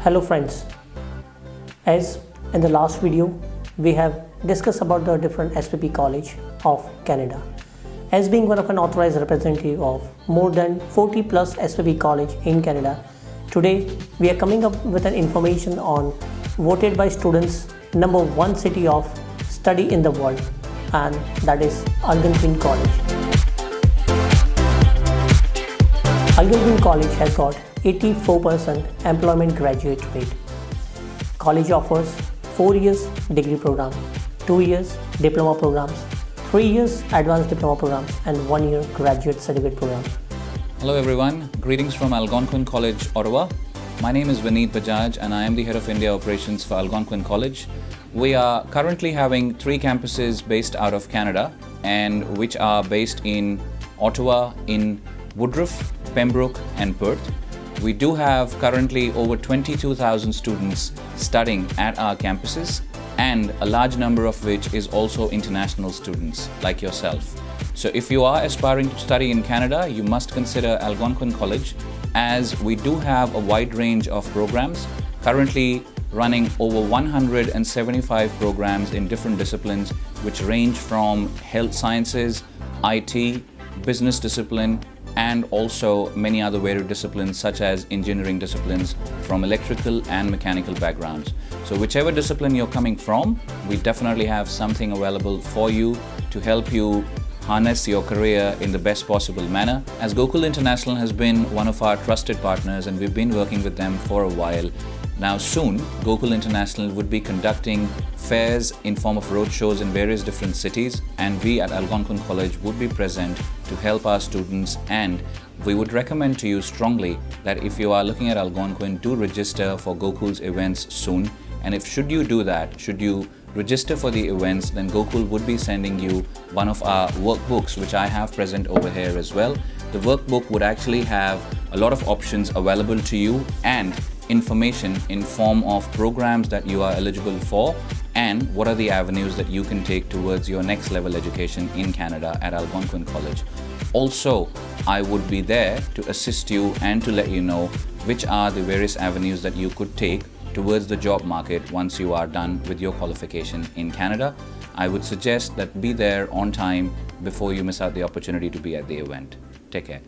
Hello friends, as in the last video we have discussed about the different SPP College of Canada. As being one of an authorized representative of more than 40 plus SPP College in Canada, today we are coming up with an information on voted by students number one city of study in the world, and that is Algonquin College. Algonquin College has got 84% employment graduate rate. College offers 4 years degree program, 2 years diploma programs, 3 years advanced diploma programs, and 1 year graduate certificate program. Hello everyone, greetings from Algonquin College, Ottawa. My name is Vineet Bajaj and I am the Head of India Operations for Algonquin College. We are currently having 3 campuses based out of Canada, and which are based in Ottawa, in Woodruff, Pembroke and Perth. We do have currently over 22,000 students studying at our campuses, and a large number of which is also international students like yourself. So if you are aspiring to study in Canada, you must consider Algonquin College, as we do have a wide range of programs, currently running over 175 programs in different disciplines, which range from health sciences, IT, business discipline, and also many other varied disciplines such as engineering disciplines from electrical and mechanical backgrounds. So whichever discipline you're coming from, we definitely have something available for you to help you harness your career in the best possible manner. As Gokul International has been one of our trusted partners and we've been working with them for a while, now soon Gokul International would be conducting fairs in form of roadshows in various different cities, and we at Algonquin College would be present to help our students, and we would recommend to you strongly that if you are looking at Algonquin, do register for Gokul's events soon. And if should you do that, should you register for the events, then Gokul would be sending you one of our workbooks, which I have present over here as well. The workbook would actually have a lot of options available to you and information in form of programs that you are eligible for and what are the avenues that you can take towards your next level education in Canada at Algonquin College. Also, I would be there to assist you and to let you know which are the various avenues that you could take towards the job market once you are done with your qualification in Canada. I would suggest that be there on time before you miss out the opportunity to be at the event. Take care.